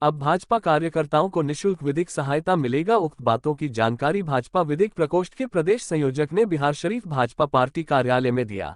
अब भाजपा कार्यकर्ताओं को निःशुल्क विधिक सहायता मिलेगा। उक्त बातों की जानकारी भाजपा विधिक प्रकोष्ठ के प्रदेश संयोजक ने बिहारशरीफ भाजपा पार्टी कार्यालय में दिया।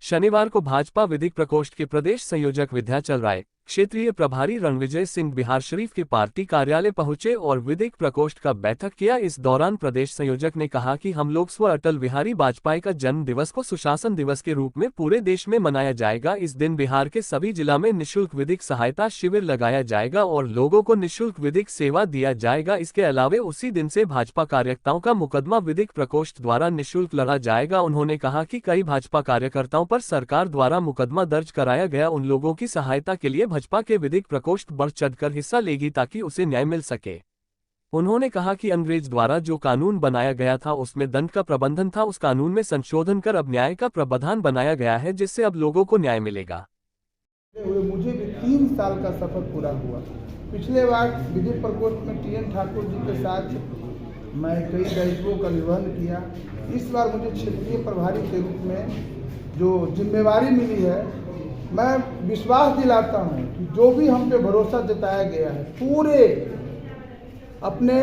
शनिवार को भाजपा विधिक प्रकोष्ठ के प्रदेश संयोजक विंध्याचल राय, क्षेत्रीय प्रभारी रणविजय सिंह बिहारशरीफ के पार्टी कार्यालय पहुंचे और विधिक प्रकोष्ठ का बैठक किया। इस दौरान प्रदेश संयोजक ने कहा कि हम लोग स्व अटल बिहारी वाजपेयी का जन्म दिवस को सुशासन दिवस के रूप में पूरे देश में मनाया जाएगा। इस दिन बिहार के सभी जिला में निःशुल्क विधिक सहायता शिविर लगाया जाएगा और लोगों को निःशुल्क विधिक सेवा दिया जाएगा। इसके अलावा उसी दिन से भाजपा कार्यकर्ताओं का मुकदमा विधिक प्रकोष्ठ द्वारा निःशुल्क लड़ा जाएगा। उन्होंने कहा कि कई भाजपा कार्यकर्ताओं पर सरकार द्वारा मुकदमा दर्ज कराया गया, उन लोगों की सहायता के लिए भाजपा के विधिक प्रकोष्ठ बढ़ चढ़कर हिस्सा लेगी ताकि उसे न्याय मिल सके। उन्होंने कहा कि अंग्रेज द्वारा जो कानून बनाया गया था उसमें दंड का प्रबंधन था, उस कानून में संशोधन कर अब न्याय का प्रावधान बनाया गया है, जिससे अब लोगों को न्याय मिलेगा। मुझे भी 3 साल का सफर पूरा हुआ। पिछले बार विधिक प्रकोष्ठ में टी.एन. ठाकुर जी के साथ मैं कई दायित्वों का निर्वहन किया। इस बार मुझे क्षेत्रीय प्रभारी के रूप में जो जिम्मेवारी मिली है, मैं विश्वास दिलाता हूं कि जो भी हम पे भरोसा जताया गया है, पूरे अपने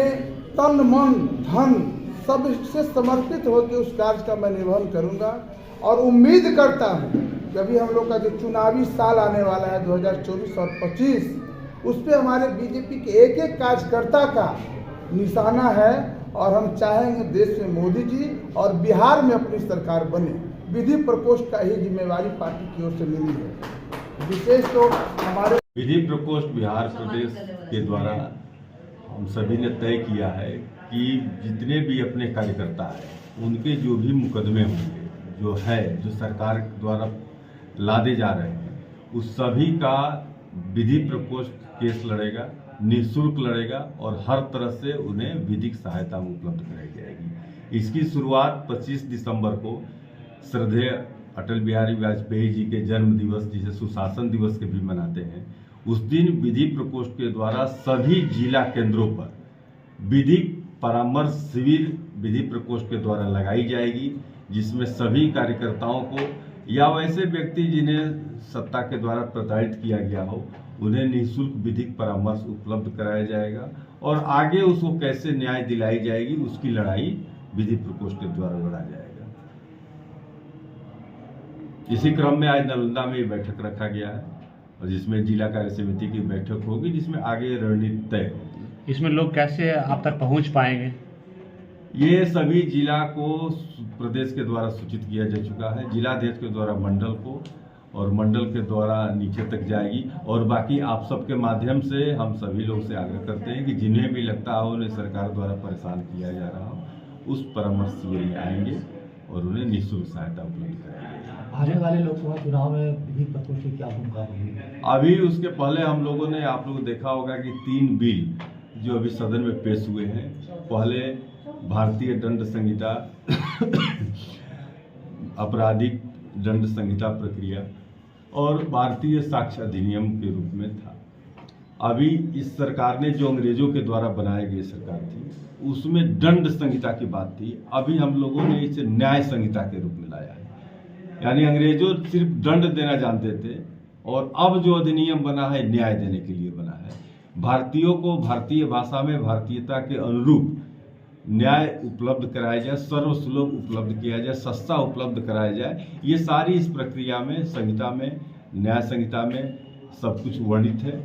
तन मन धन सब से समर्पित होकर उस कार्य का मैं निर्वहन करूंगा। और उम्मीद करता हूं कि अभी हम लोग का जो चुनावी साल आने वाला है 2024 और 25, उस पर हमारे बीजेपी के एक एक कार्यकर्ता का निशाना है और हम चाहेंगे देश में मोदी जी और बिहार में अपनी सरकार बने। विधि प्रकोष्ठ का ही जिम्मेवारी पार्टी की ओर से मिली है। विशेष तो हमारे विधि प्रकोष्ठ बिहार प्रदेश के द्वारा हम सभी ने तय किया है कि जितने भी अपने कार्यकर्ता हैं उनके जो भी मुकदमे होंगे, जो सरकार द्वारा लादे जा रहे हैं, उस सभी का विधि प्रकोष्ठ केस लड़ेगा, निःशुल्क लड़ेगा और हर तरह से उन्हें विधिक सहायता उपलब्ध कराई जाएगी। इसकी शुरुआत 25 दिसंबर को श्रद्धेय अटल बिहारी वाजपेयी जी के जन्म दिवस, जिसे सुशासन दिवस के भी मनाते हैं, उस दिन विधि प्रकोष्ठ के द्वारा सभी जिला केंद्रों पर विधिक परामर्श शिविर विधि प्रकोष्ठ के द्वारा लगाई जाएगी, जिसमें सभी कार्यकर्ताओं को या वैसे व्यक्ति जिन्हें सत्ता के द्वारा प्रताड़ित किया गया हो, उन्हें निःशुल्क विधिक परामर्श उपलब्ध कराया जाएगा और आगे उसको कैसे न्याय दिलाई जाएगी उसकी लड़ाई विधि प्रकोष्ठ के द्वारा लड़ा जाएगा। इसी क्रम में आज नालंदा में बैठक रखा गया है और जिसमें जिला कार्य समिति की बैठक होगी, जिसमें आगे रणनीति तय होगी। इसमें लोग कैसे आप तक पहुंच पाएंगे? ये सभी जिला को प्रदेश के द्वारा सूचित किया जा चुका है, जिलाध्यक्ष के द्वारा मंडल को और मंडल के द्वारा नीचे तक जाएगी। और बाकी आप सबके माध्यम से हम सभी लोग से आग्रह करते हैं कि जिन्हें भी लगता हो उन्हें सरकार द्वारा परेशान किया जा रहा हो, उस परामर्श शिविर में आएंगे और उन्हें निःशुल्क सहायता उपलब्ध कराएंगे। आने वाले लोकसभा चुनाव में विधि प्रकोष्ठ की क्या भूमिका होगी? अभी उसके पहले हम लोगों ने, आप लोग देखा होगा कि 3 बिल जो अभी सदन में पेश हुए हैं, पहले भारतीय दंड संहिता आपराधिक दंड संहिता प्रक्रिया और भारतीय साक्ष्य अधिनियम के रूप में था। अभी इस सरकार ने जो अंग्रेजों के द्वारा बनाई गई सरकार थी, उसमें दंड संहिता की बात थी। अभी हम लोगों ने इसे न्याय संहिता के रूप में लाया है, यानी अंग्रेजों सिर्फ दंड देना जानते थे और अब जो अधिनियम बना है न्याय देने के लिए बना है। भारतीयों को भारतीय भाषा में भारतीयता के अनुरूप न्याय उपलब्ध कराया जाए, सर्वसुलभ उपलब्ध किया जाए, सस्ता उपलब्ध कराया जाए। ये सारी इस प्रक्रिया में, संहिता में, न्याय संहिता में सब कुछ वर्णित है।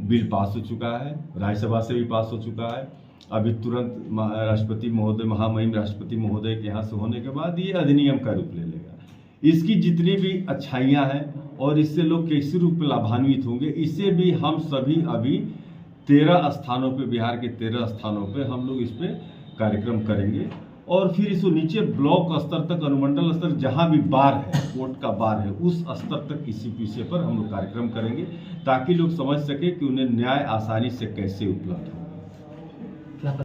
बिल पास हो चुका है, राज्यसभा से भी पास हो चुका है। अभी तुरंत राष्ट्रपति महोदय, महामहिम राष्ट्रपति महोदय के यहाँ से होने के बाद ये अधिनियम का रूप ले लेगा। इसकी जितनी भी अच्छाइयाँ हैं और इससे लोग किस रूप में लाभान्वित होंगे, इसे भी हम सभी अभी 13 स्थानों पे, बिहार के 13 स्थानों पे हम लोग इस पे कार्यक्रम करेंगे और फिर इसको नीचे ब्लॉक स्तर तक, अनुमंडल स्तर, जहां भी बार है, कोर्ट का बार है, उस स्तर तक इसी विषय पर हम लोग कार्यक्रम करेंगे ताकि लोग समझ सके कि उन्हें न्याय आसानी से कैसे उपलब्ध होगा।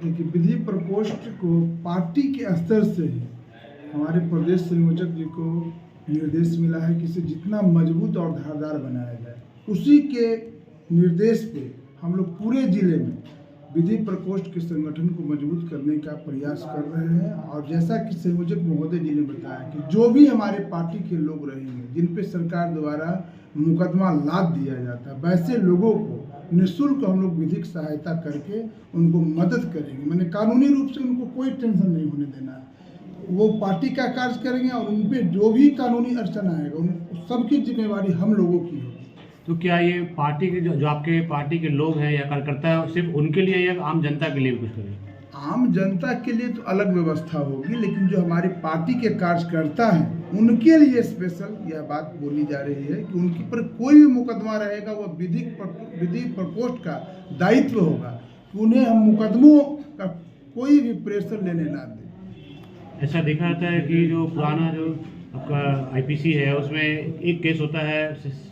देखिए, विधि प्रकोष्ठ को पार्टी के स्तर से ही हमारे प्रदेश संयोजक जी को निर्देश मिला है कि इसे जितना मजबूत और धारदार बनाया जाए। उसी के निर्देश पे हम लोग पूरे जिले में विधि प्रकोष्ठ के संगठन को मजबूत करने का प्रयास कर रहे हैं। और जैसा कि संयोजक महोदय जी ने बताया कि जो भी हमारे पार्टी के लोग रहेंगे जिन पे सरकार द्वारा मुकदमा लाद दिया जाता है, वैसे लोगों को निःशुल्क हम लोग विधिक सहायता करके उनको मदद करेंगे। मैंने कानूनी रूप से उनको कोई टेंशन नहीं होने देना है। वो पार्टी का कार्य करेंगे और उन पे जो भी कानूनी अड़चन आएगा उन सबकी जिम्मेवारी हम लोगों की होगी। तो क्या ये पार्टी के जो आपके पार्टी के लोग हैं या कार्यकर्ता है सिर्फ उनके लिए या आम जनता के लिए भी कुछ करें? आम जनता के लिए तो अलग व्यवस्था होगी, लेकिन जो हमारी पार्टी के कार्यकर्ता हैं उनके लिए स्पेशल यह बात बोली जा रही है कि उनके पर कोई भी मुकदमा रहेगा वह विधिक प्रकोष्ठ का दायित्व होगा कि उन्हें हम मुकदमों का कोई भी प्रेशर लेने ना दें। ऐसा देखा जाता है कि जो पुराना जो आपका आईपीसी है उसमें एक केस होता है,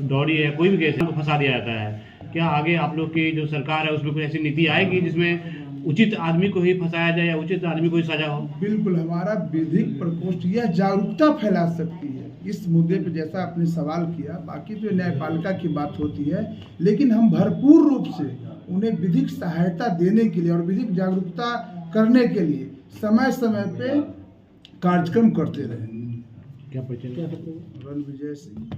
दौड़ी है, कोई भी केस है तो फंसा दिया जाता है। क्या आगे आप लोग की जो सरकार है उसमें कोई ऐसी नीति आएगी जिसमें उचित आदमी को ही फंसाया जाए या उचित आदमी को ही सजा हो? बिल्कुल, हमारा विधिक प्रकोष्ठ यह जागरूकता फैला सकती है इस मुद्दे पर, जैसा आपने सवाल किया। बाकी तो न्यायपालिका की बात होती है, लेकिन हम भरपूर रूप से उन्हें विधिक सहायता देने के लिए और विधिक जागरूकता करने के लिए समय समय पे कार्यक्रम करते रहे। क्या परिचय? रणविजय सिंह।